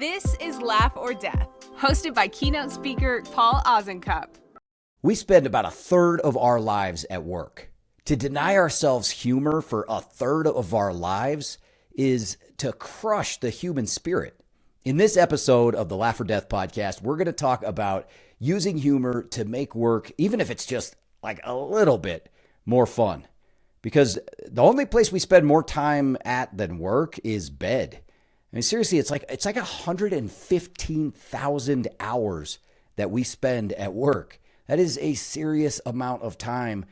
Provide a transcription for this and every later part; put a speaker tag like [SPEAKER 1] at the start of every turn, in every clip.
[SPEAKER 1] This is Laugh or Death, hosted by keynote speaker Paul Ozenkup.
[SPEAKER 2] We spend about a third of our lives at work. To deny ourselves humor for a third of our lives is to crush the human spirit. In this episode of the Laugh or Death podcast, we're going to talk about using humor to make work, even if it's just like a little bit more fun. Because the only place we spend more time at than work is bed. I mean, seriously, it's like 115,000 hours that we spend at work. That is a serious amount of time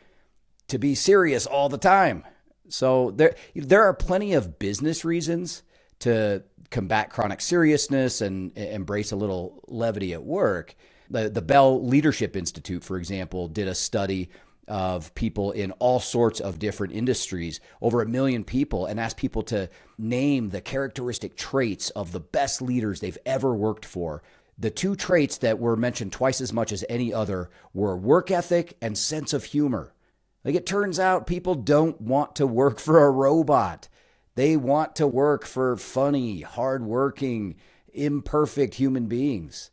[SPEAKER 2] to be serious all the time. So there are plenty of business reasons to combat chronic seriousness and embrace a little levity at work. The Bell Leadership Institute, for example, did a study of people in all sorts of different industries, over 1 million people, and asked people to name the characteristic traits of the best leaders they've ever worked for. The two traits that were mentioned twice as much as any other were work ethic and sense of humor. Like, it turns out people don't want to work for a robot. They want to work for funny, hardworking, imperfect human beings.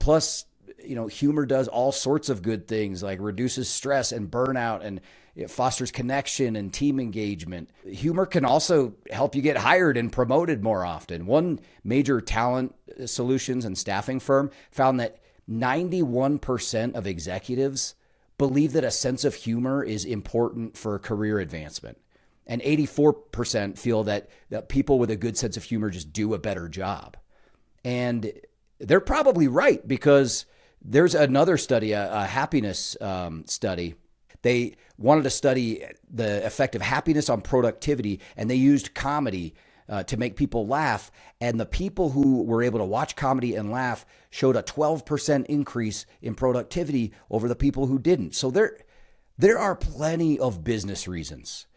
[SPEAKER 2] Plus, humor does all sorts of good things, like reduces stress and burnout, and it fosters connection and team engagement. Humor can also help you get hired and promoted more often. One major talent solutions and staffing firm found that 91% of executives believe that a sense of humor is important for career advancement. And 84% feel that people with a good sense of humor just do a better job. And they're probably right, because there's another study, a happiness study. They wanted to study the effect of happiness on productivity, and they used comedy to make people laugh. And the people who were able to watch comedy and laugh showed a 12% increase in productivity over the people who didn't. So there are plenty of business reasons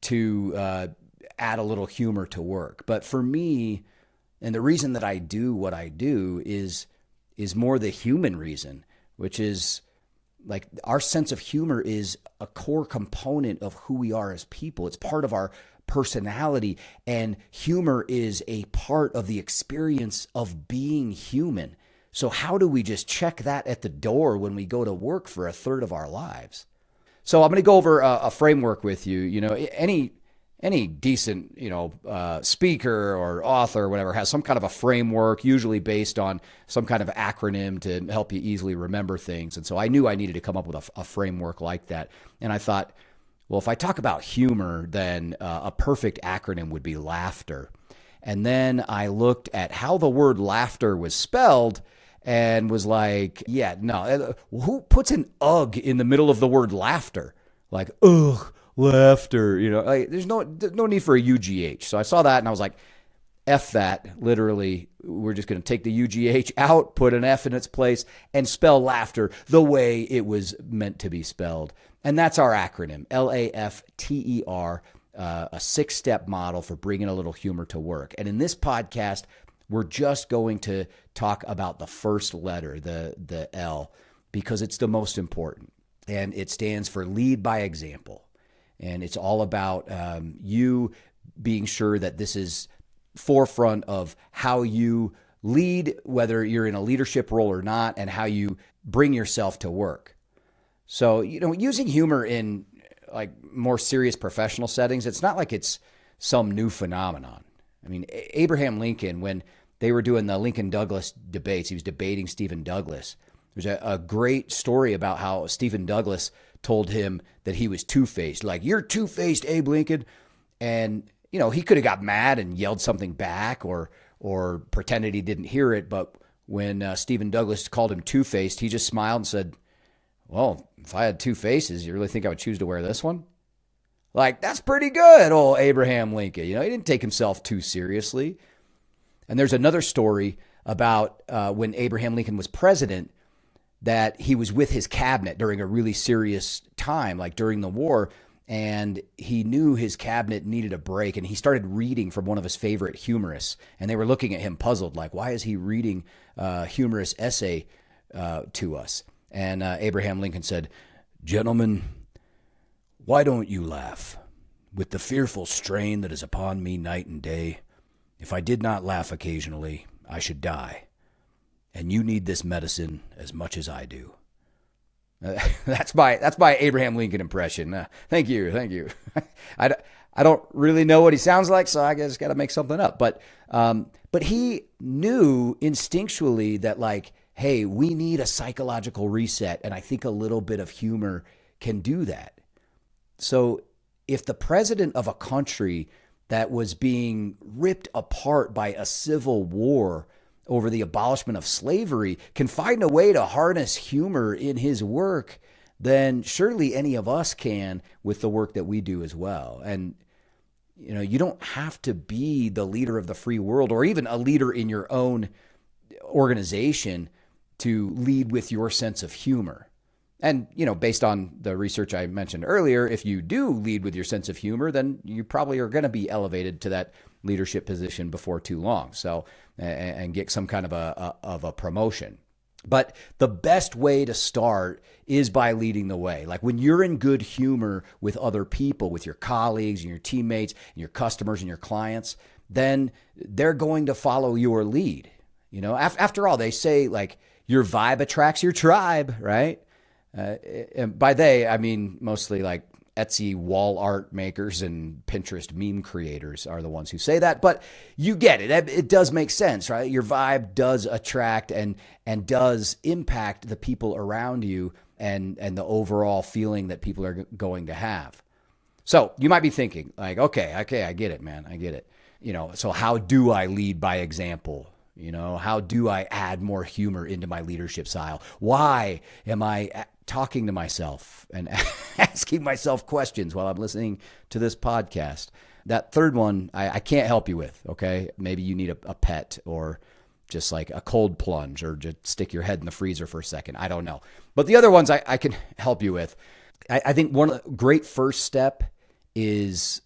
[SPEAKER 2] to add a little humor to work. But for me, and the reason that I do what I do is more the human reason, which is like our sense of humor is a core component of who we are as people. It's part of our personality, and humor is a part of the experience of being human. So how do we just check that at the door when we go to work for a third of our lives? So I'm going to go over a framework with you. Any decent, speaker or author or whatever has some kind of a framework, usually based on some kind of acronym to help you easily remember things. And so I knew I needed to come up with a framework like that. And I thought, well, if I talk about humor, then a perfect acronym would be LAFTER. And then I looked at how the word laughter was spelled and was like, yeah, no, who puts an ugh in the middle of the word laughter? Like, ugh. Laughter, there's no need for a UGH. So I saw that and I was like, F that. Literally, we're just going to take the UGH out, put an F in its place, and spell laughter the way it was meant to be spelled. And that's our acronym, LAFTER, a 6-step model for bringing a little humor to work. And in this podcast, we're just going to talk about the first letter, the L, because it's the most important. And it stands for lead by example. And it's all about you being sure that this is forefront of how you lead, whether you're in a leadership role or not, and how you bring yourself to work. So, using humor in like more serious professional settings, it's not like it's some new phenomenon. I mean, Abraham Lincoln, when they were doing the Lincoln-Douglas debates, he was debating Stephen Douglas. There's a great story about how Stephen Douglas told him that he was two-faced. Like, you're two-faced, Abe Lincoln. And, he could have got mad and yelled something back or pretended he didn't hear it. But when Stephen Douglas called him two-faced, he just smiled and said, well, if I had two faces, you really think I would choose to wear this one? Like, that's pretty good, old Abraham Lincoln. He didn't take himself too seriously. And there's another story about when Abraham Lincoln was president, that he was with his cabinet during a really serious time, like during the war, and he knew his cabinet needed a break, and he started reading from one of his favorite humorists, and they were looking at him puzzled, like, why is he reading a humorous essay to us? And Abraham Lincoln said, "Gentlemen, why don't you laugh? With the fearful strain that is upon me night and day, if I did not laugh occasionally, I should die. And you need this medicine as much as I do. That's my Abraham Lincoln impression. Thank you. I don't really know what he sounds like, so I guess got to make something up. But he knew instinctually that, like, hey, we need a psychological reset, and I think a little bit of humor can do that. So if the president of a country that was being ripped apart by a civil war over the abolishment of slavery can find a way to harness humor in his work, then surely any of us can with the work that we do as well. And you don't have to be the leader of the free world or even a leader in your own organization to lead with your sense of humor. And, based on the research I mentioned earlier, if you do lead with your sense of humor, then you probably are going to be elevated to that leadership position before too long. So, and get some kind of a promotion. But the best way to start is by leading the way. Like when you're in good humor with other people, with your colleagues and your teammates and your customers and your clients, then they're going to follow your lead. After all, they say, like, your vibe attracts your tribe, right? And by they, I mean mostly like Etsy wall art makers and Pinterest meme creators are the ones who say that, but you get it. It does make sense, right? Your vibe does attract and does impact the people around you and the overall feeling that people are going to have. So you might be thinking like, okay, I get it, man. I get it. So how do I lead by example? How do I add more humor into my leadership style? Why am I talking to myself and asking myself questions while I'm listening to this podcast? That third one, I can't help you with, okay? Maybe you need a pet or just like a cold plunge or just stick your head in the freezer for a second. I don't know. But the other ones I can help you with. I think one great first step is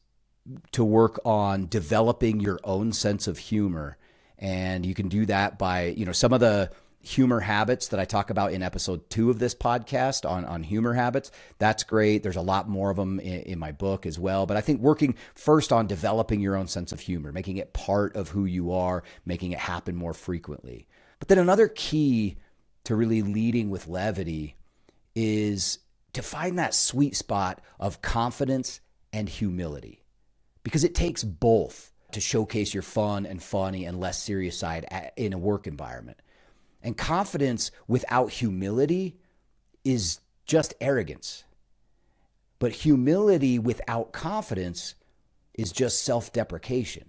[SPEAKER 2] to work on developing your own sense of humor. And you can do that by, some of the humor habits that I talk about in episode 2 of this podcast on humor habits. That's great. There's a lot more of them in my book as well. But I think working first on developing your own sense of humor, making it part of who you are, making it happen more frequently. But then another key to really leading with levity is to find that sweet spot of confidence and humility, because it takes both to showcase your fun and funny and less serious side in a work environment. And confidence without humility is just arrogance. But humility without confidence is just self-deprecation.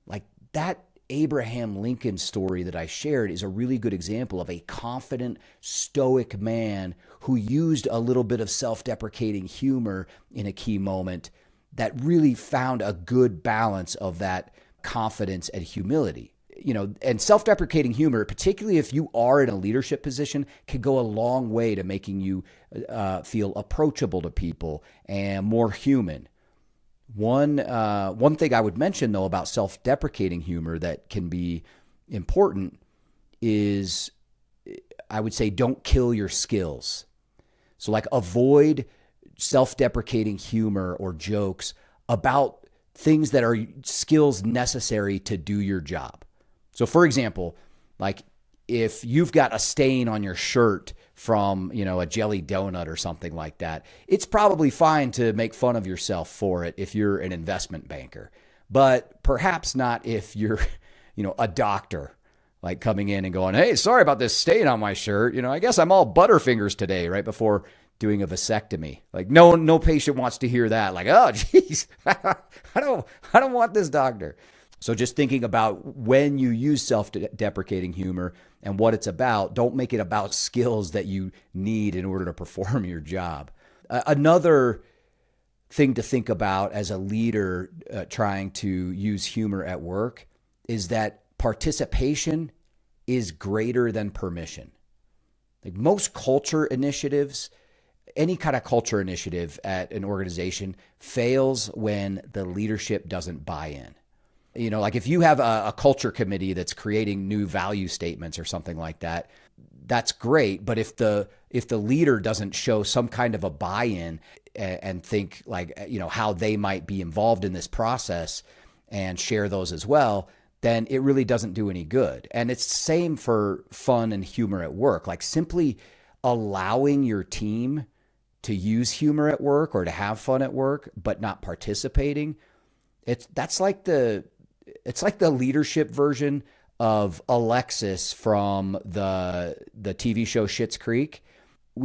[SPEAKER 2] Like that Abraham Lincoln story that I shared is a really good example of a confident, stoic man who used a little bit of self-deprecating humor in a key moment that really found a good balance of that confidence and humility. And self-deprecating humor, particularly if you are in a leadership position, can go a long way to making you feel approachable to people and more human. One thing I would mention, though, about self-deprecating humor that can be important is, I would say, don't kill your skills. So, like, avoid self-deprecating humor or jokes about things that are skills necessary to do your job. So for example, like if you've got a stain on your shirt from, a jelly donut or something like that, it's probably fine to make fun of yourself for it if you're an investment banker, but perhaps not if you're, a doctor, like coming in and going, hey, sorry about this stain on my shirt. I guess I'm all Butterfingers today, right before doing a vasectomy. Like no patient wants to hear that. Like, oh, geez, I don't want this doctor. So just thinking about when you use self-deprecating humor and what it's about, don't make it about skills that you need in order to perform your job. Another thing to think about as a leader trying to use humor at work is that participation is greater than permission. Like most culture initiatives, any kind of culture initiative at an organization fails when the leadership doesn't buy in. Like if you have a culture committee that's creating new value statements or something like that, that's great. But if the leader doesn't show some kind of a buy-in and think like, how they might be involved in this process and share those as well, then it really doesn't do any good. And it's the same for fun and humor at work. Like simply allowing your team to use humor at work or to have fun at work, but not participating. It's like the leadership version of Alexis from the TV show Schitt's Creek.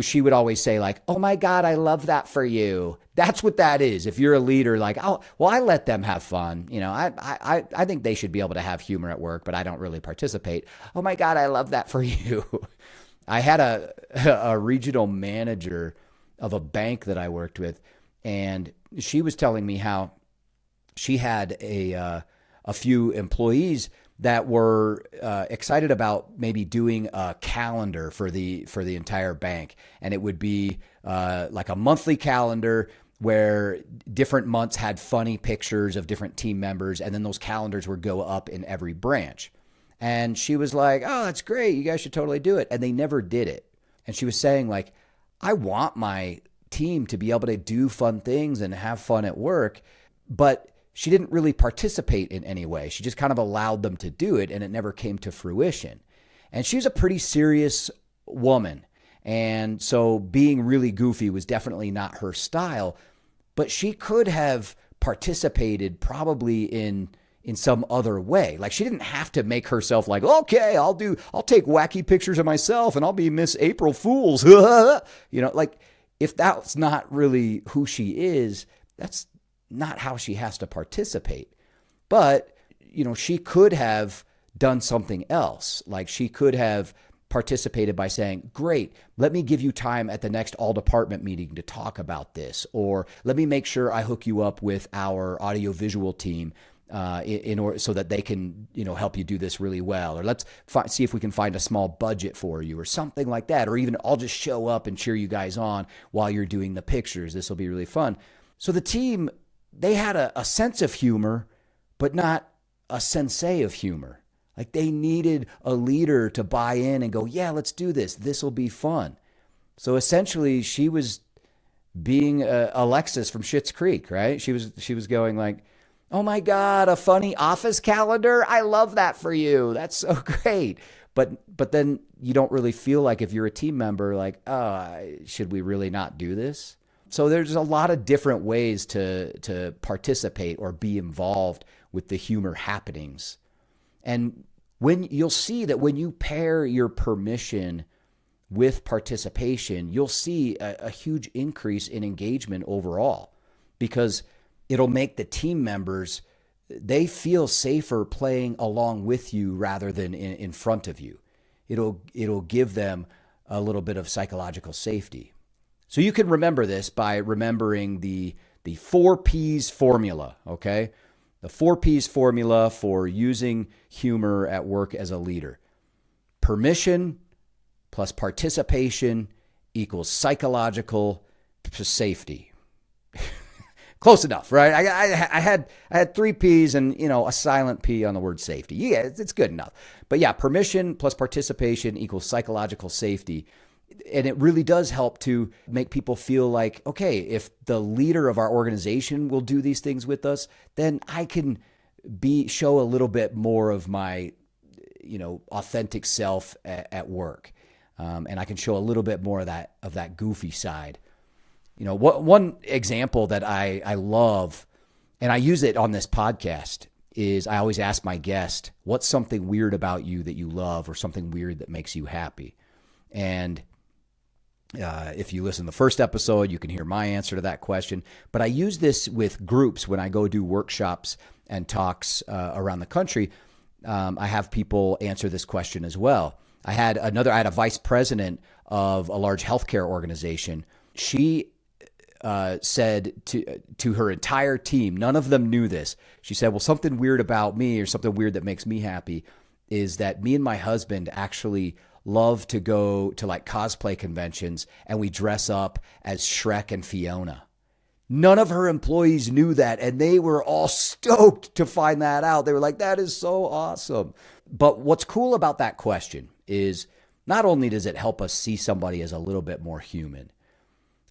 [SPEAKER 2] She would always say like, "Oh my God, I love that for you." That's what that is. If you're a leader, like, "Oh, well, I let them have fun. I think they should be able to have humor at work, but I don't really participate. Oh my God, I love that for you." I had a regional manager of a bank that I worked with, and she was telling me how she had a few employees that were excited about maybe doing a calendar for the entire bank, and it would be like a monthly calendar where different months had funny pictures of different team members, and then those calendars would go up in every branch. And she was like, "Oh, that's great. You guys should totally do it." And they never did it. And she was saying like, "I want my team to be able to do fun things and have fun at work," but she didn't really participate in any way. She just kind of allowed them to do it, and it never came to fruition. And she was a pretty serious woman. And so being really goofy was definitely not her style, but she could have participated probably in some other way. Like she didn't have to make herself like, "Okay, I'll take wacky pictures of myself and I'll be Miss April Fools." Like if that's not really who she is, that's not how she has to participate. But, she could have done something else. Like she could have participated by saying, "Great, let me give you time at the next all department meeting to talk about this." Or let me make sure I hook you up with our audiovisual team in order so that they can, help you do this really well. Or let's see if we can find a small budget for you or something like that. Or even I'll just show up and cheer you guys on while you're doing the pictures. This will be really fun. So the team, they had a sense of humor, but not a sensei of humor. Like they needed a leader to buy in and go, "Yeah, let's do this. This will be fun." So essentially she was being Alexis from Schitt's Creek, right? She was going like, "Oh my God, a funny office calendar. I love that for you. That's so great." But then you don't really feel like if you're a team member, like, "Oh, should we really not do this?" So there's a lot of different ways to participate or be involved with the humor happenings. And when you'll see that when you pair your permission with participation, you'll see a huge increase in engagement overall, because it'll make the team members, they feel safer playing along with you rather than in front of you. It'll give them a little bit of psychological safety. So you can remember this by remembering the 4 P's formula, okay? The 4 P's formula for using humor at work as a leader. Permission plus participation equals psychological safety. Close enough, right? I had 3 P's and, a silent P on the word safety. Yeah, it's good enough. But yeah, permission plus participation equals psychological safety. And it really does help to make people feel like, okay, if the leader of our organization will do these things with us, then I can show a little bit more of my, authentic self at work. And I can show a little bit more of that goofy side. One example that I love, and I use it on this podcast, is I always ask my guest, "What's something weird about you that you love, or something weird that makes you happy?" And if you listen to the first episode, you can hear my answer to that question. But I use this with groups when I go do workshops and talks around the country. I have people answer this question as well. I had a vice president of a large healthcare organization. She said to her entire team, none of them knew this. She said, "Well, something weird about me, or something weird that makes me happy, is that me and my husband actually love to go to like cosplay conventions, and we dress up as Shrek and Fiona." None of her employees knew that, and they were all stoked to find that out. They were like, "That is so awesome." But what's cool about that question is not only does it help us see somebody as a little bit more human,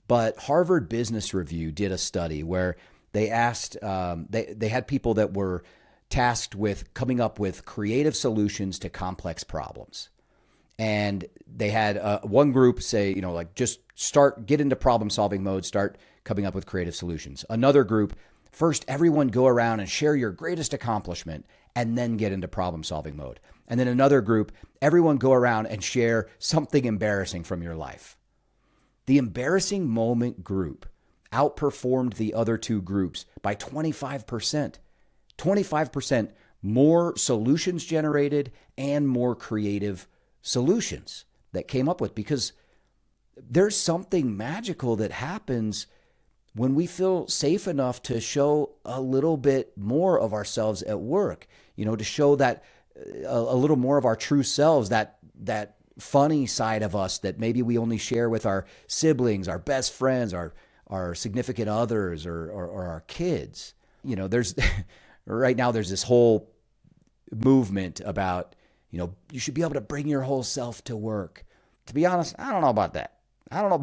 [SPEAKER 2] but Harvard Business Review did a study where they asked, they had people that were tasked with coming up with creative solutions to complex problems. And they had one group say, just get into problem solving mode, start coming up with creative solutions. Another group, first, everyone go around and share your greatest accomplishment and then get into problem solving mode. And then another group, everyone go around and share something embarrassing from your life. The embarrassing moment group outperformed the other two groups by 25%. 25% more solutions generated and more creative solutions that came up with, because there's something magical that happens when we feel safe enough to show a little bit more of ourselves at work, to show that a little more of our true selves, that funny side of us that maybe we only share with our siblings, our best friends, our significant others, or our kids. There's right now there's this whole movement about, you should be able to bring your whole self to work. To be honest, I don't know about that. I don't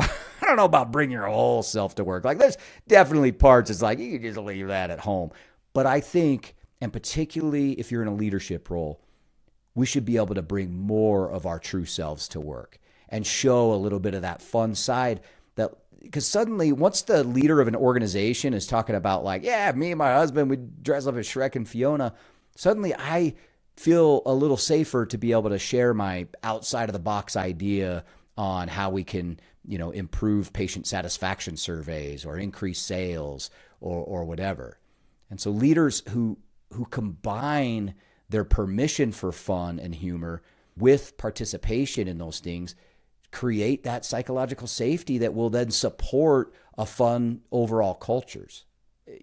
[SPEAKER 2] know about bring your whole self to work. Like, there's definitely parts it's like you can just leave that at home. But I think, and particularly if you're in a leadership role, we should be able to bring more of our true selves to work and show a little bit of that fun side. Because suddenly, once the leader of an organization is talking about like, yeah, me and my husband, we dress up as Shrek and Fiona, suddenly I feel a little safer to be able to share my outside of the box idea on how we can, improve patient satisfaction surveys or increase sales or whatever. And so leaders who combine their permission for fun and humor with participation in those things create that psychological safety that will then support a fun overall cultures.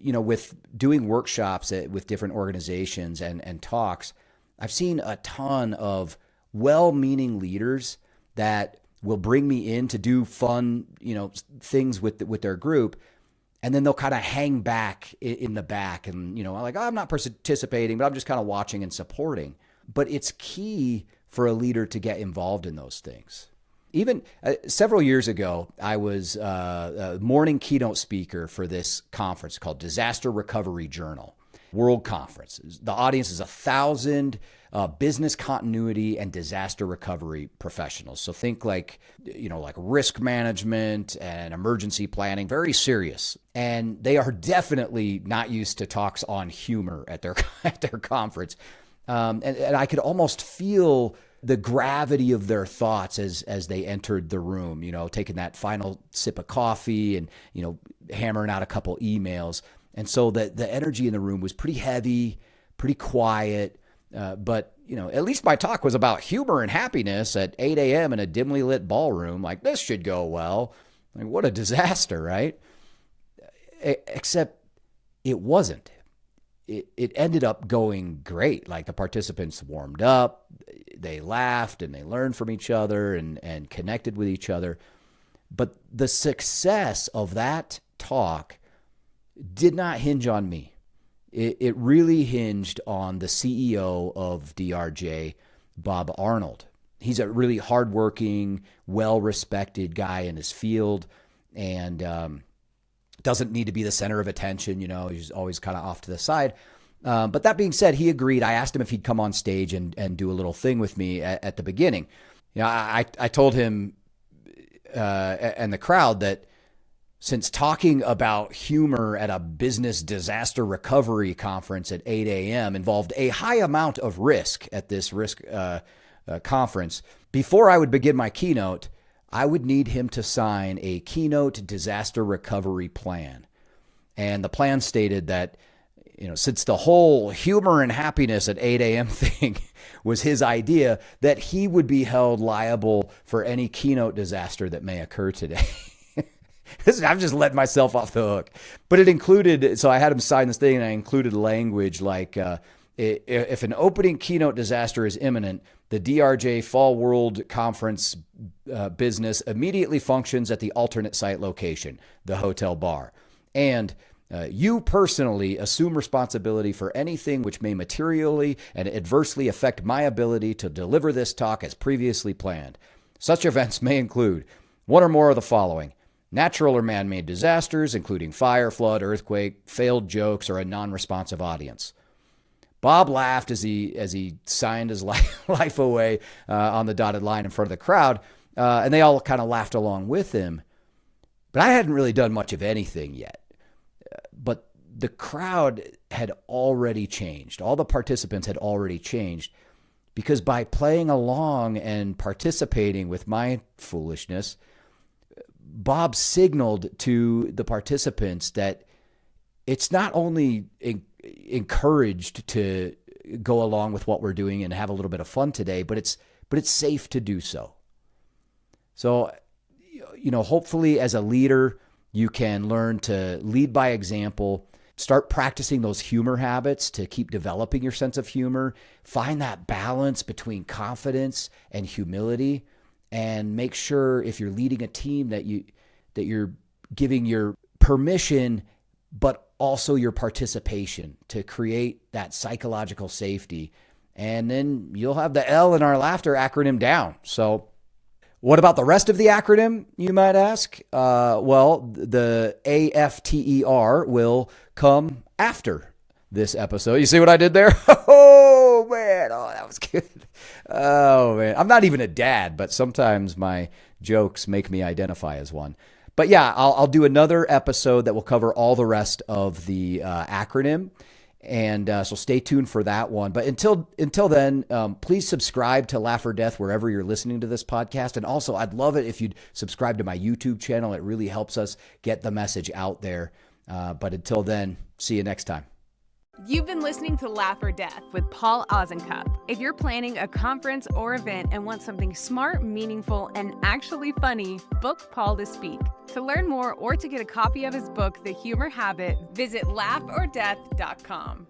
[SPEAKER 2] With doing workshops with different organizations and talks, I've seen a ton of well-meaning leaders that will bring me in to do fun, things with their group. And then they'll kind of hang back in the back and, I'm not participating, but I'm just kind of watching and supporting. But it's key for a leader to get involved in those things. Even several years ago, I was a morning keynote speaker for this conference called Disaster Recovery Journal World Conference. The audience is 1,000 business continuity and disaster recovery professionals. So think like risk management and emergency planning, very serious. And they are definitely not used to talks on humor at their conference. And I could almost feel the gravity of their thoughts as they entered the room, taking that final sip of coffee and, hammering out a couple emails. And so the energy in the room was pretty heavy, pretty quiet. But at least my talk was about humor and happiness at 8 a.m. in a dimly lit ballroom. Like, this should go well. Like, what a disaster, right? Except it wasn't. It ended up going great. Like, the participants warmed up, they laughed, and they learned from each other and connected with each other. But the success of that talk did not hinge on me. It really hinged on the CEO of DRJ, Bob Arnold. He's a really hardworking, well-respected guy in his field, and doesn't need to be the center of attention. He's always kind of off to the side. But that being said, he agreed. I asked him if he'd come on stage and do a little thing with me at the beginning. I told him and the crowd that since talking about humor at a business disaster recovery conference at 8 a.m. involved a high amount of risk at this risk conference, before I would begin my keynote, I would need him to sign a keynote disaster recovery plan. And the plan stated that, since the whole humor and happiness at 8 a.m. thing was his idea, that he would be held liable for any keynote disaster that may occur today. I've just let myself off the hook. But it included, so I had him sign this thing, and I included language like, if an opening keynote disaster is imminent, the DRJ Fall World Conference business immediately functions at the alternate site location, the hotel bar. And you personally assume responsibility for anything which may materially and adversely affect my ability to deliver this talk as previously planned. Such events may include one or more of the following: natural or man-made disasters, including fire, flood, earthquake, failed jokes, or a non-responsive audience. Bob laughed as he signed his life away on the dotted line in front of the crowd, and they all kind of laughed along with him. But I hadn't really done much of anything yet. But the crowd had already changed. All the participants had already changed because by playing along and participating with my foolishness, Bob signaled to the participants that it's not only encouraged to go along with what we're doing and have a little bit of fun today, but it's safe to do so. So, hopefully as a leader, you can learn to lead by example, start practicing those humor habits to keep developing your sense of humor, find that balance between confidence and humility, and make sure if you're leading a team that you're giving your permission, but also your participation to create that psychological safety. And then you'll have the L in our LAFTER acronym down. So what about the rest of the acronym, you might ask? Well, the AFTER will come after this episode. You see what I did there? Oh, man. Oh, that was good. Oh, man. I'm not even a dad, but sometimes my jokes make me identify as one. But yeah, I'll do another episode that will cover all the rest of the acronym. And so stay tuned for that one. But until then, please subscribe to Laugh or Death wherever you're listening to this podcast. And also, I'd love it if you'd subscribe to my YouTube channel. It really helps us get the message out there. But until then, see you next time.
[SPEAKER 1] You've been listening to Laugh or Death with Paul Ozenkup. If you're planning a conference or event and want something smart, meaningful, and actually funny, book Paul to speak. To learn more or to get a copy of his book, The Humor Habit, visit laughordeath.com.